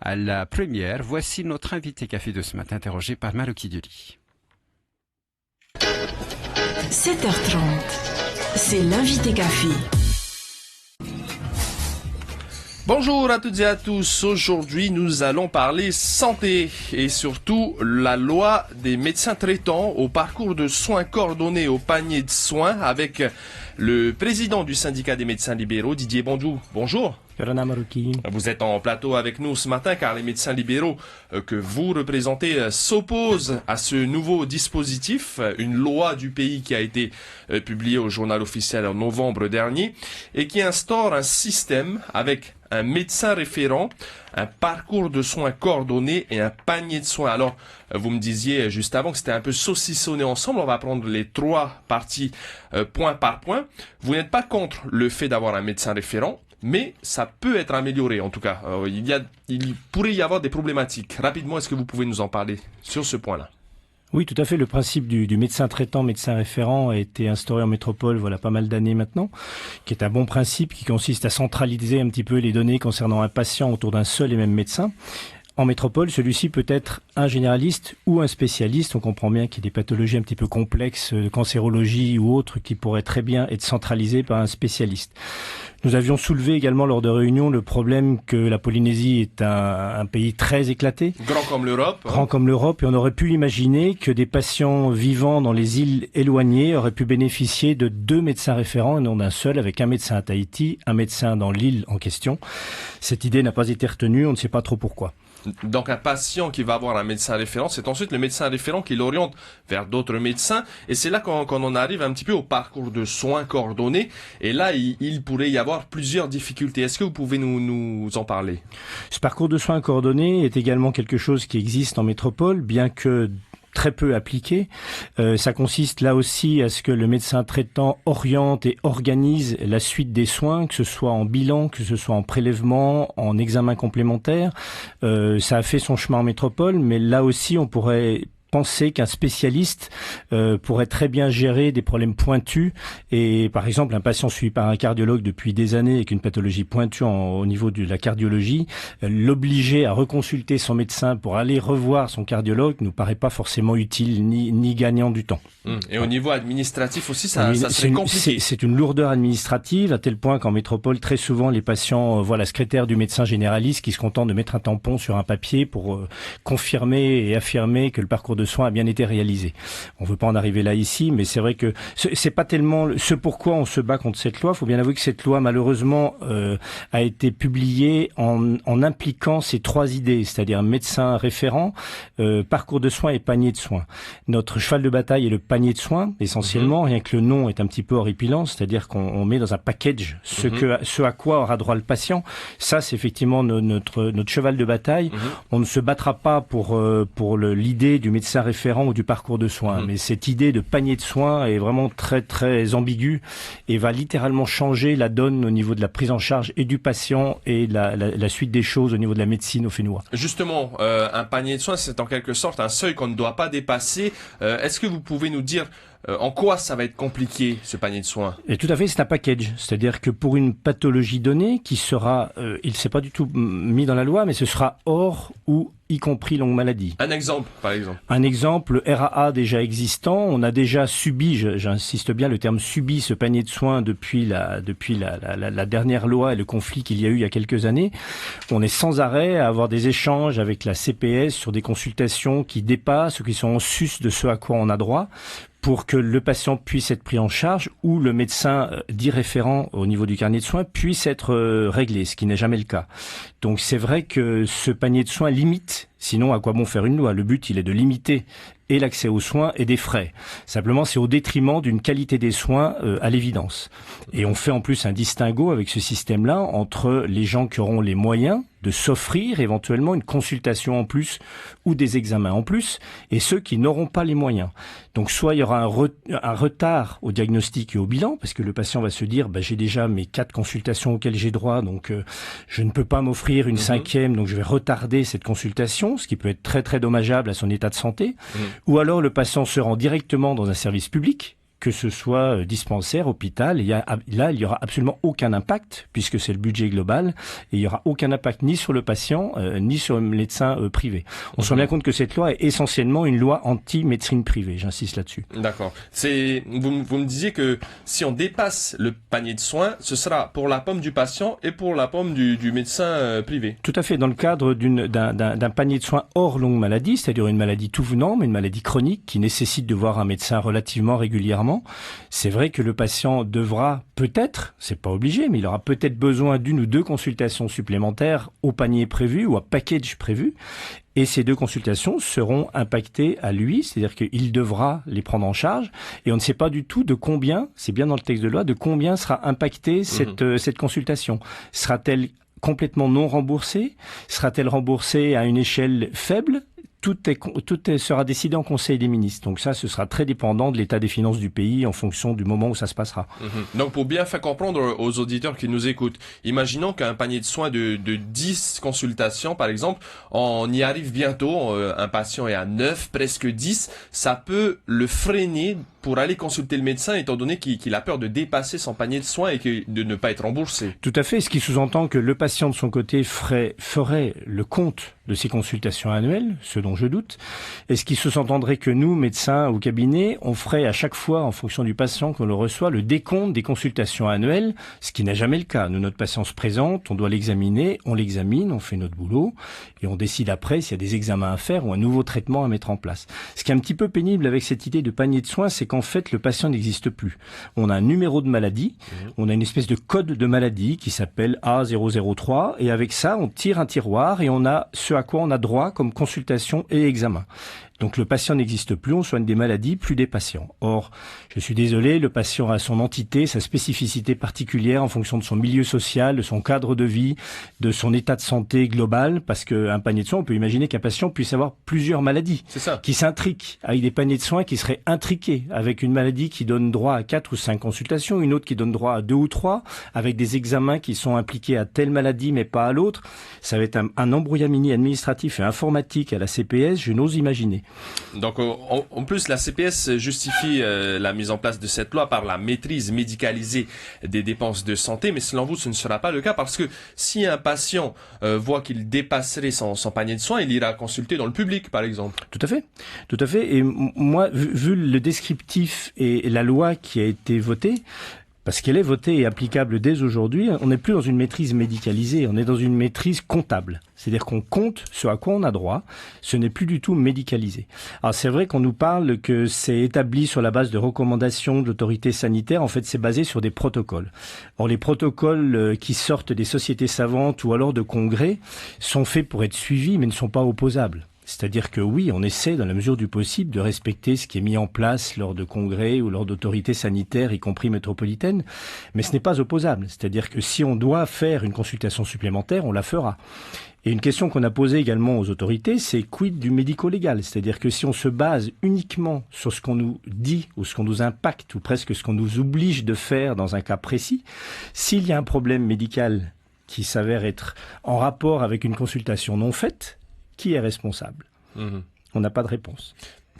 à la première. Voici notre invité café de ce matin, interrogé par Maroki Duri. 7h30, c'est l'invité café. Bonjour à toutes et à tous. Aujourd'hui, nous allons parler santé et surtout la loi des médecins traitants au parcours de soins coordonnés au panier de soins avec le président du syndicat des médecins libéraux, Didier Bondou. Bonjour. Vous êtes en plateau avec nous ce matin car les médecins libéraux que vous représentez s'opposent à ce nouveau dispositif, une loi du pays qui a été publiée au journal officiel en novembre dernier et qui instaure un système avec un médecin référent, un parcours de soins coordonné et un panier de soins. Alors, vous me disiez juste avant que c'était un peu saucissonné ensemble. On va prendre les trois parties point par point. Vous n'êtes pas contre le fait d'avoir un médecin référent, mais ça peut être amélioré en tout cas. Il pourrait y avoir des problématiques. Rapidement, est-ce que vous pouvez nous en parler sur ce point-là ? Oui, tout à fait. Le principe du médecin traitant, médecin référent a été instauré en métropole voilà pas mal d'années maintenant, qui est un bon principe qui consiste à centraliser un petit peu les données concernant un patient autour d'un seul et même médecin. En métropole, celui-ci peut être un généraliste ou un spécialiste. On comprend bien qu'il y a des pathologies un petit peu complexes, de cancérologie ou autres, qui pourraient très bien être centralisées par un spécialiste. Nous avions soulevé également lors de réunions le problème que la Polynésie est un pays très éclaté. Grand comme l'Europe. Grand comme l'Europe. Et on aurait pu imaginer que des patients vivant dans les îles éloignées auraient pu bénéficier de 2 médecins référents et non d'un seul, avec un médecin à Tahiti, un médecin dans l'île en question. Cette idée n'a pas été retenue, on ne sait pas trop pourquoi. Donc un patient qui va avoir un médecin référent, c'est ensuite le médecin référent qui l'oriente vers d'autres médecins. Et c'est là qu'on en arrive un petit peu au parcours de soins coordonnés. Et là, il pourrait y avoir plusieurs difficultés. Est-ce que vous pouvez nous en parler ? Ce parcours de soins coordonnés est également quelque chose qui existe en métropole, bien que très peu appliqué. Ça consiste là aussi à ce que le médecin traitant oriente et organise la suite des soins, que ce soit en bilan, que ce soit en prélèvement, en examen complémentaire. Ça a fait son chemin en métropole, mais là aussi on pourrait penser qu'un spécialiste pourrait très bien gérer des problèmes pointus et par exemple un patient suivi par un cardiologue depuis des années avec une pathologie pointue au niveau de la cardiologie, l'obliger à reconsulter son médecin pour aller revoir son cardiologue nous paraît pas forcément utile ni gagnant du temps. Et au niveau administratif aussi, ça serait compliqué. C'est une lourdeur administrative à tel point qu'en métropole, très souvent, les patients voient la secrétaire du médecin généraliste qui se contente de mettre un tampon sur un papier pour confirmer et affirmer que le parcours de soins a bien été réalisé. On veut pas en arriver là ici, mais c'est vrai que c'est pas tellement ce pourquoi on se bat contre cette loi. Il faut bien avouer que cette loi, malheureusement, a été publiée en impliquant ces 3 idées, c'est-à-dire médecin référent, parcours de soins et panier de soins. Notre cheval de bataille est le panier de soins, essentiellement, rien que le nom est un petit peu horripilant, c'est-à-dire qu'on met dans un package ce à quoi aura droit le patient. Ça, c'est effectivement notre cheval de bataille. On ne se battra pas pour l'idée du médecin référent ou du parcours de soins, mais cette idée de panier de soins est vraiment très très ambiguë et va littéralement changer la donne au niveau de la prise en charge et du patient et la suite des choses au niveau de la médecine au Fénois. Justement, un panier de soins, c'est en quelque sorte un seuil qu'on ne doit pas dépasser. Est-ce que vous pouvez nous dire en quoi ça va être compliqué, ce panier de soins ? Et tout à fait, c'est un package. C'est-à-dire que pour une pathologie donnée qui sera, il ne s'est pas du tout mis dans la loi, mais ce sera hors ou y compris longue maladie. Un exemple, par exemple. Un exemple, RAA déjà existant. On a déjà subi, j'insiste bien, le terme subi, ce panier de soins depuis la dernière loi et le conflit qu'il y a eu il y a quelques années. On est sans arrêt à avoir des échanges avec la CPS sur des consultations qui dépassent ou qui sont en sus de ce à quoi on a droit, pour que le patient puisse être pris en charge ou le médecin dit référent au niveau du carnet de soins puisse être réglé, ce qui n'est jamais le cas. Donc c'est vrai que ce panier de soins limite, sinon à quoi bon faire une loi ? Le but, il est de limiter et l'accès aux soins et des frais. Simplement, c'est au détriment d'une qualité des soins à l'évidence. Et on fait en plus un distinguo avec ce système-là entre les gens qui auront les moyens de s'offrir éventuellement une consultation en plus ou des examens en plus, et ceux qui n'auront pas les moyens. Donc soit il y aura un retard au diagnostic et au bilan, parce que le patient va se dire j'ai déjà mes 4 consultations auxquelles j'ai droit, donc je ne peux pas m'offrir une 5e, donc je vais retarder cette consultation, ce qui peut être très très dommageable à son état de santé. Ou alors le patient se rend directement dans un service public, que ce soit dispensaire, hôpital. Là, il y aura absolument aucun impact, puisque c'est le budget global, et il y aura aucun impact ni sur le patient, ni sur le médecin privé. On se rend bien compte que cette loi est essentiellement une loi anti-médecine privée, j'insiste là-dessus. D'accord. Vous me disiez que si on dépasse le panier de soins, ce sera pour la pomme du patient et pour la pomme du médecin privé. Tout à fait. Dans le cadre d'un panier de soins hors longue maladie, c'est-à-dire une maladie tout venant, mais une maladie chronique qui nécessite de voir un médecin relativement régulièrement, c'est vrai que le patient devra peut-être, c'est pas obligé, mais il aura peut-être besoin d'une ou deux consultations supplémentaires au panier prévu ou à package prévu. Et ces deux consultations seront impactées à lui, c'est-à-dire qu'il devra les prendre en charge. Et on ne sait pas du tout de combien, c'est bien dans le texte de loi, de combien sera impactée cette consultation. Sera-t-elle complètement non remboursée? Sera-t-elle remboursée à une échelle faible? Tout sera décidé en Conseil des ministres. Donc ça, ce sera très dépendant de l'état des finances du pays en fonction du moment où ça se passera. Donc pour bien faire comprendre aux auditeurs qui nous écoutent, imaginons qu'un panier de soins de 10 consultations, par exemple, on y arrive bientôt, un patient est à 9, presque 10, ça peut le freiner pour aller consulter le médecin étant donné qu'il a peur de dépasser son panier de soins et de ne pas être remboursé. Tout à fait, ce qui sous-entend que le patient de son côté ferait le compte de ses consultations annuelles, ce dont je doute, et ce qui sous-entendrait que nous, médecins ou cabinets, on ferait à chaque fois, en fonction du patient qu'on le reçoit, le décompte des consultations annuelles, ce qui n'est jamais le cas. Nous, notre patient se présente, on doit l'examiner, on l'examine, on fait notre boulot, et on décide après s'il y a des examens à faire ou un nouveau traitement à mettre en place. Ce qui est un petit peu pénible avec cette idée de panier de soins, c'est qu'en fait, le patient n'existe plus. On a un numéro de maladie, on a une espèce de code de maladie qui s'appelle A003, et avec ça, on tire un tiroir et on a ce à quoi on a droit comme consultation et examen. Donc le patient n'existe plus, on soigne des maladies, plus des patients. Or, je suis désolé, le patient a son entité, sa spécificité particulière en fonction de son milieu social, de son cadre de vie, de son état de santé global, parce qu'un panier de soins, on peut imaginer qu'un patient puisse avoir plusieurs maladies qui s'intriquent, avec des paniers de soins qui seraient intriqués, avec une maladie qui donne droit à 4 ou 5 consultations, une autre qui donne droit à 2 ou 3, avec des examens qui sont impliqués à telle maladie mais pas à l'autre. Ça va être un embrouillamini administratif et informatique à la CPS, je n'ose imaginer. Donc en plus la CPS justifie la mise en place de cette loi par la maîtrise médicalisée des dépenses de santé, mais selon vous ce ne sera pas le cas parce que si un patient voit qu'il dépasserait son panier de soins, il ira consulter dans le public par exemple. Tout à fait. Et moi, vu le descriptif et la loi qui a été votée, parce qu'elle est votée et applicable dès aujourd'hui, on n'est plus dans une maîtrise médicalisée, on est dans une maîtrise comptable. C'est-à-dire qu'on compte ce à quoi on a droit, ce n'est plus du tout médicalisé. Alors c'est vrai qu'on nous parle que c'est établi sur la base de recommandations de l'autorité sanitaire, en fait c'est basé sur des protocoles. Or les protocoles qui sortent des sociétés savantes ou alors de congrès sont faits pour être suivis mais ne sont pas opposables. C'est-à-dire que oui, on essaie dans la mesure du possible de respecter ce qui est mis en place lors de congrès ou lors d'autorités sanitaires, y compris métropolitaines, mais ce n'est pas opposable. C'est-à-dire que si on doit faire une consultation supplémentaire, on la fera. Et une question qu'on a posée également aux autorités, c'est quid du médico-légal? C'est-à-dire que si on se base uniquement sur ce qu'on nous dit ou ce qu'on nous impacte ou presque ce qu'on nous oblige de faire dans un cas précis, s'il y a un problème médical qui s'avère être en rapport avec une consultation non faite, qui est responsable? On n'a pas de réponse.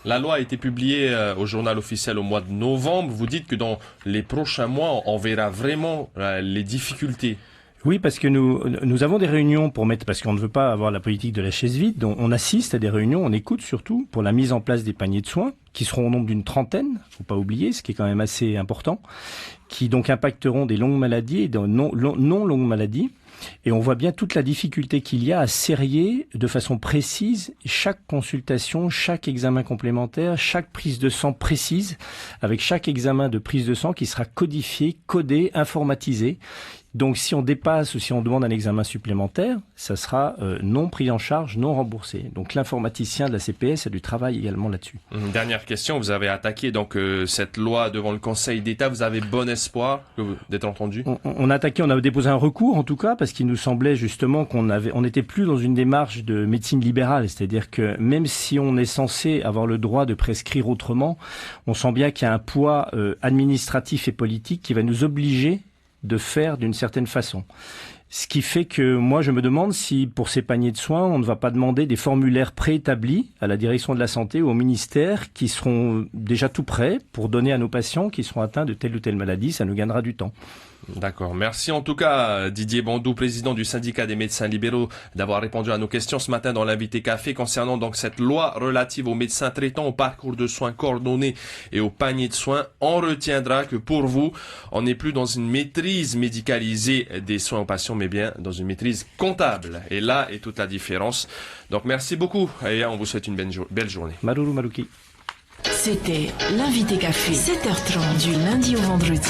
La loi a été publiée au journal officiel au mois de novembre. Vous dites que dans les prochains mois, on verra vraiment les difficultés. Oui, parce que nous avons des réunions parce qu'on ne veut pas avoir la politique de la chaise vide. Donc on assiste à des réunions, on écoute surtout pour la mise en place des paniers de soins qui seront au nombre d'une trentaine, faut pas oublier, ce qui est quand même assez important, qui donc impacteront des longues maladies et des non longues maladies. Et on voit bien toute la difficulté qu'il y a à serrer de façon précise chaque consultation, chaque examen complémentaire, chaque prise de sang précise, avec chaque examen de prise de sang qui sera codifié, codé, informatisé. Donc si on dépasse ou si on demande un examen supplémentaire, ça sera non pris en charge, non remboursé. Donc l'informaticien de la CPS a du travail également là-dessus. Une dernière question, vous avez attaqué donc cette loi devant le Conseil d'État, vous avez bon espoir d'être entendu? On a déposé un recours en tout cas parce qu'il nous semblait justement qu'on n'était plus dans une démarche de médecine libérale, c'est-à-dire que même si on est censé avoir le droit de prescrire autrement, on sent bien qu'il y a un poids administratif et politique qui va nous obliger de faire d'une certaine façon. Ce qui fait que moi, je me demande si, pour ces paniers de soins, on ne va pas demander des formulaires préétablis à la direction de la santé ou au ministère qui seront déjà tout prêts pour donner à nos patients qui seront atteints de telle ou telle maladie. Ça nous gagnera du temps. D'accord. Merci en tout cas Didier Bandou, président du syndicat des médecins libéraux, d'avoir répondu à nos questions ce matin dans l'invité café concernant donc cette loi relative aux médecins traitants, au parcours de soins coordonnés et au panier de soins. On retiendra que pour vous, on n'est plus dans une maîtrise médicalisée des soins aux patients, mais bien dans une maîtrise comptable. Et là est toute la différence. Donc merci beaucoup et on vous souhaite une belle journée. Maruru Maruki. C'était l'invité café, 7h30 du lundi au vendredi.